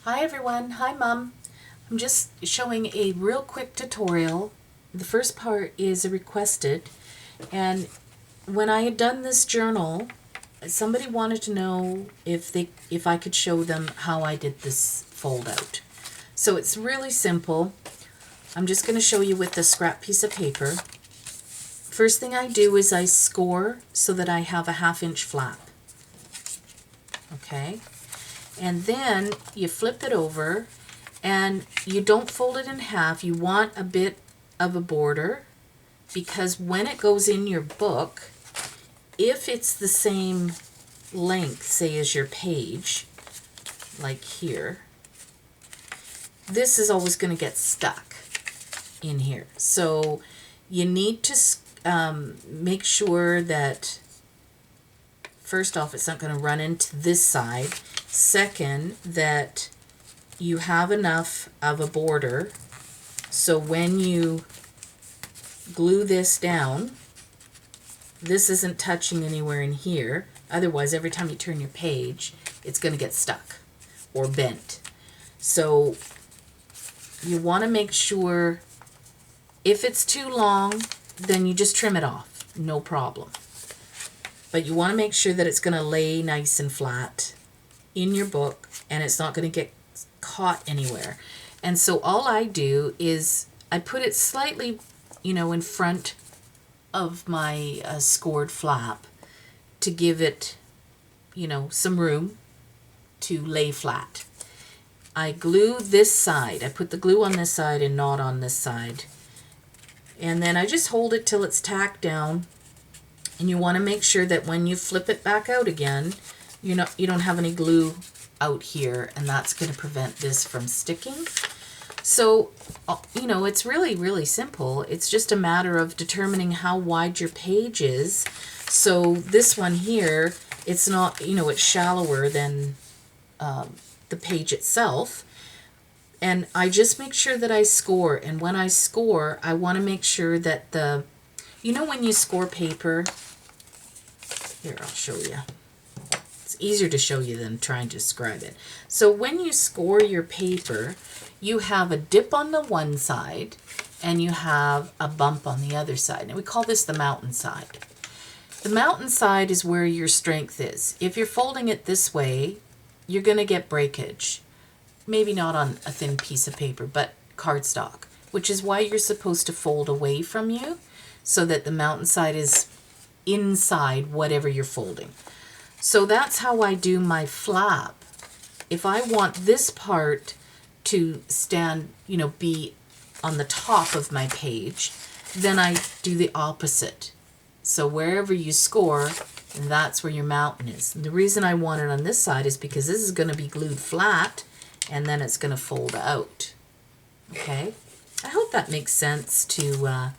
Hi everyone, hi Mom. I'm just showing a real quick tutorial. The first part is a requested, and when I had done this journal, somebody wanted to know if I could show them how I did this fold out. So it's really simple. I'm just going to show you with a scrap piece of paper. First thing I do is I score so that I have a 1/2 inch flap. Okay? And then you flip it over and you don't fold it in half. You want a bit of a border because when it goes in your book, if it's the same length, say, as your page, like here, this is always going to get stuck in here. So you need to make sure that, first off, it's not going to run into this side. Second, that you have enough of a border so when you glue this down, this isn't touching anywhere in here. Otherwise, every time you turn your page, it's going to get stuck or bent. So you want to make sure, if it's too long, then you just trim it off, no problem. But you want to make sure that it's going to lay nice and flat in your book and it's not going to get caught anywhere. And so all I do is I put it slightly, in front of my scored flap to give it, some room to lay flat. I glue this side. I put the glue on this side and not on this side. And then I just hold it till it's tacked down. And you want to make sure that when you flip it back out again, you don't have any glue out here, and that's going to prevent this from sticking. So, it's really, really simple. It's just a matter of determining how wide your page is. So this one here, it's not, it's shallower than the page itself. And I just make sure that I score. And when I score, I want to make sure that when you score paper, here, I'll show you. It's easier to show you than trying to describe it. So when you score your paper, you have a dip on the one side and you have a bump on the other side. And we call this the mountain side. The mountain side is where your strength is. If you're folding it this way, you're going to get breakage. Maybe not on a thin piece of paper, but cardstock, which is why you're supposed to fold away from you so that the mountain side is inside whatever you're folding. So that's how I do my flap. If I want this part to stand, be on the top of my page, then I do the opposite. So wherever you score, that's where your mountain is. And the reason I want it on this side is because this is going to be glued flat and then it's going to fold out. Okay? I hope that makes sense to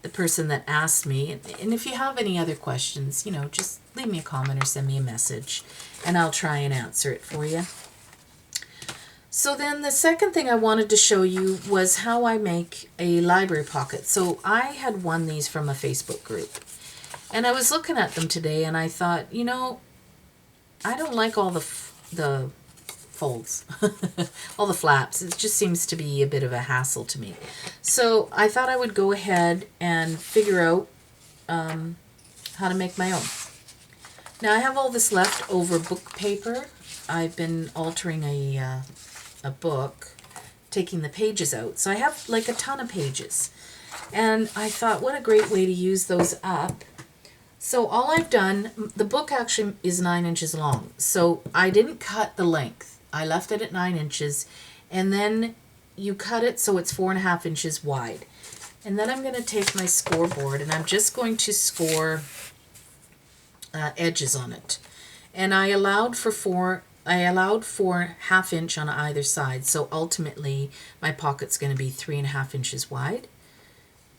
the person that asked me. And if you have any other questions, just leave me a comment or send me a message and I'll try and answer it for you. So then the second thing I wanted to show you was how I make a library pocket. So I had won these from a Facebook group. And I was looking at them today and I thought, I don't like all the folds, all the flaps. It just seems to be a bit of a hassle to me. So I thought I would go ahead and figure out how to make my own. Now I have all this leftover book paper. I've been altering a book, taking the pages out. So I have like a ton of pages. And I thought, what a great way to use those up. So all I've done, the book actually is 9 inches long. So I didn't cut the length. I left it at 9 inches. And then you cut it so it's 4.5 inches wide. And then I'm going to take my scoreboard and I'm just going to score edges on it. And I allowed for 1/2 inch on either side. So ultimately my pocket's going to be 3.5 inches wide.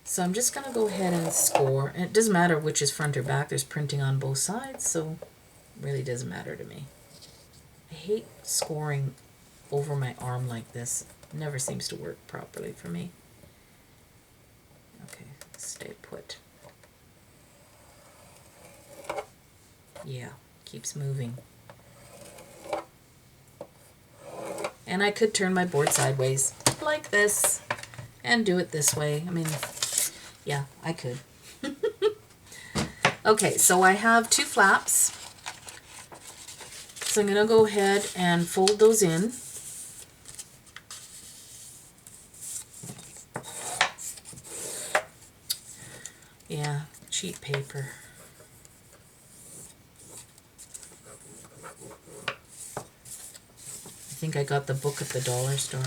So I'm just going to go ahead and score. And it doesn't matter which is front or back. There's printing on both sides, so it really doesn't matter to me. I hate scoring over my arm like this. It never seems to work properly for me. Okay, stay put. Yeah, keeps moving. And I could turn my board sideways like this and do it this way. I mean, yeah, I could. Okay, so I have 2 flaps. So I'm going to go ahead and fold those in. Yeah, cheap paper. I think I got the book at the dollar store.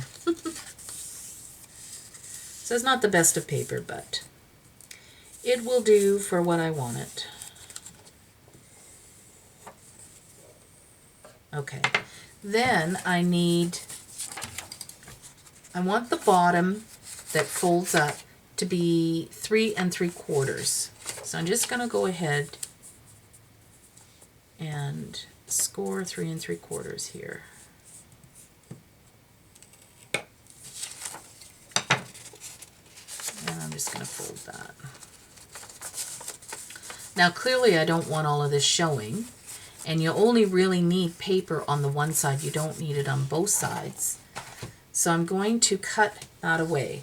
So it's not the best of paper, but it will do for what I want it. Okay, then I want the bottom that folds up to be 3 3/4. So I'm just going to go ahead and score 3 3/4 here. And I'm just going to fold that. Now clearly I don't want all of this showing, and you only really need paper on the one side. You don't need it on both sides. So I'm going to cut that away.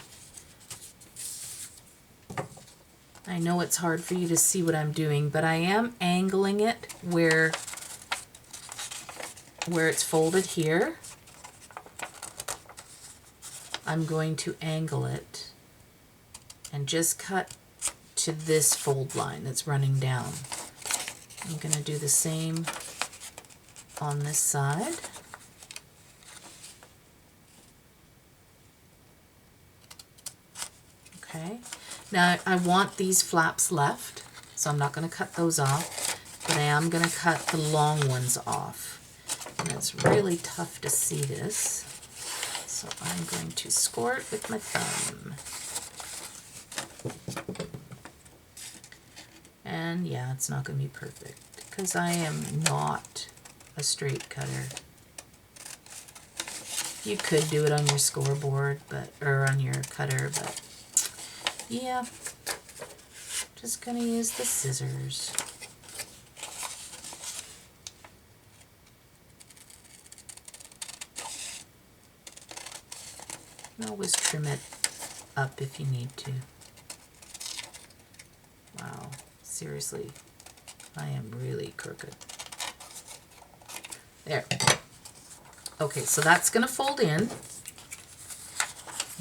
I know it's hard for you to see what I'm doing, but I am angling it where it's folded here. I'm going to angle it and just cut to this fold line that's running down. I'm going to do the same on this side. Okay, now I want these flaps left, so I'm not going to cut those off, but I am going to cut the long ones off. And it's really tough to see this, so I'm going to score it with my thumb. And yeah, it's not going to be perfect because I am not a straight cutter. You could do it on your scoreboard, or on your cutter, but yeah, just gonna use the scissors. You can always trim it up if you need to. Wow, seriously, I am really crooked. There. Okay, so that's gonna fold in,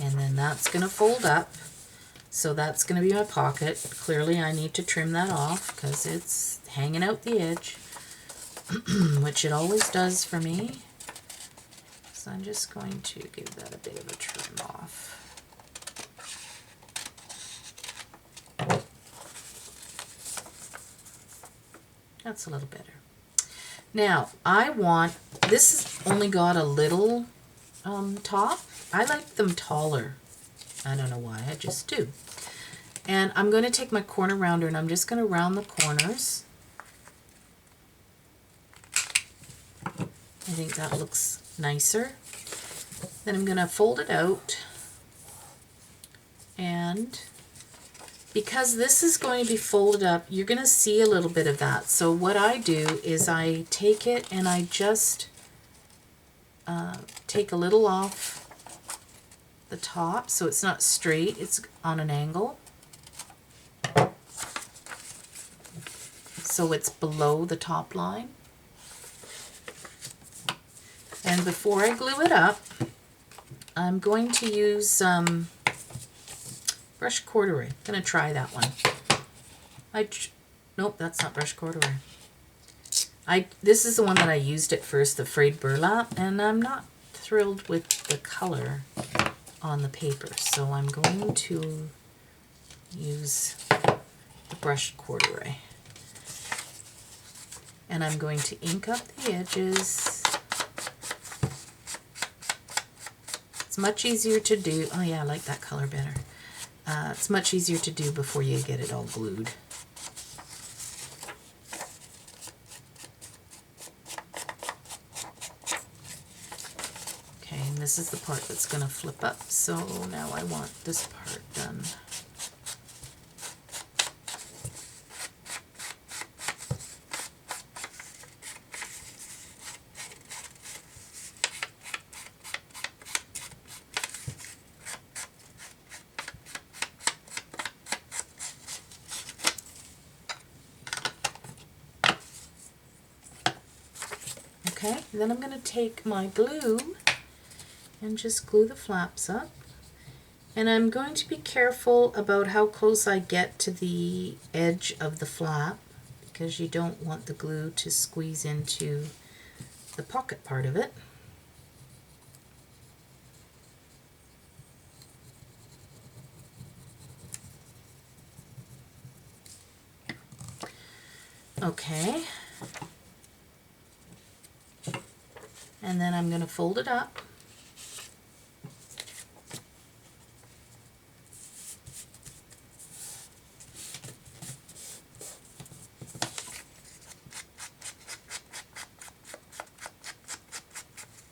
and then that's gonna fold up. So that's going to be my pocket. Clearly I need to trim that off because it's hanging out the edge, which it always does for me. So I'm just going to give that a bit of a trim off. That's a little better. Now I want, this has only got a little top. I like them taller. I don't know why, I just do. And I'm going to take my corner rounder and I'm just going to round the corners. I think that looks nicer. Then I'm going to fold it out. And because this is going to be folded up, you're going to see a little bit of that. So what I do is I take it and I just take a little off the top so it's not straight, it's on an angle. So it's below the top line. And before I glue it up, I'm going to use brush corduroy. I'm going to try that one. Nope, that's not brush corduroy. This is the one that I used at first, the frayed burlap, and I'm not thrilled with the color on the paper, so I'm going to use the brushed corduroy. And I'm going to ink up the edges. It's much easier to do, oh yeah, I like that color better. It's much easier to do before you get it all glued. Okay, and this is the part that's going to flip up, so now I want this part done. then I'm going to take my glue and just glue the flaps up. And I'm going to be careful about how close I get to the edge of the flap, because you don't want the glue to squeeze into the pocket part of it. Okay. And then I'm going to fold it up.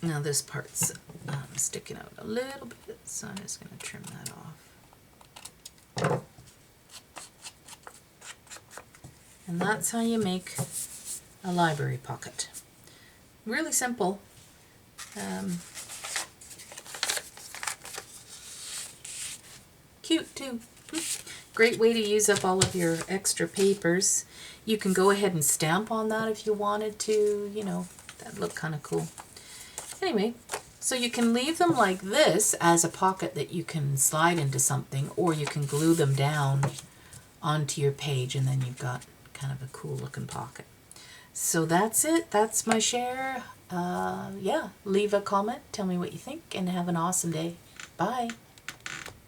Now this part's sticking out a little bit, so I'm just going to trim that off. And that's how you make a library pocket. Really simple. Cute too. Great way to use up all of your extra papers. You can go ahead and stamp on that if you wanted to, you know, that'd look kind of cool. Anyway, so you can leave them like this as a pocket that you can slide into something, or you can glue them down onto your page and then you've got kind of a cool looking pocket. So that's it. That's my share. Yeah, leave a comment, tell me what you think, and have an awesome day. Bye.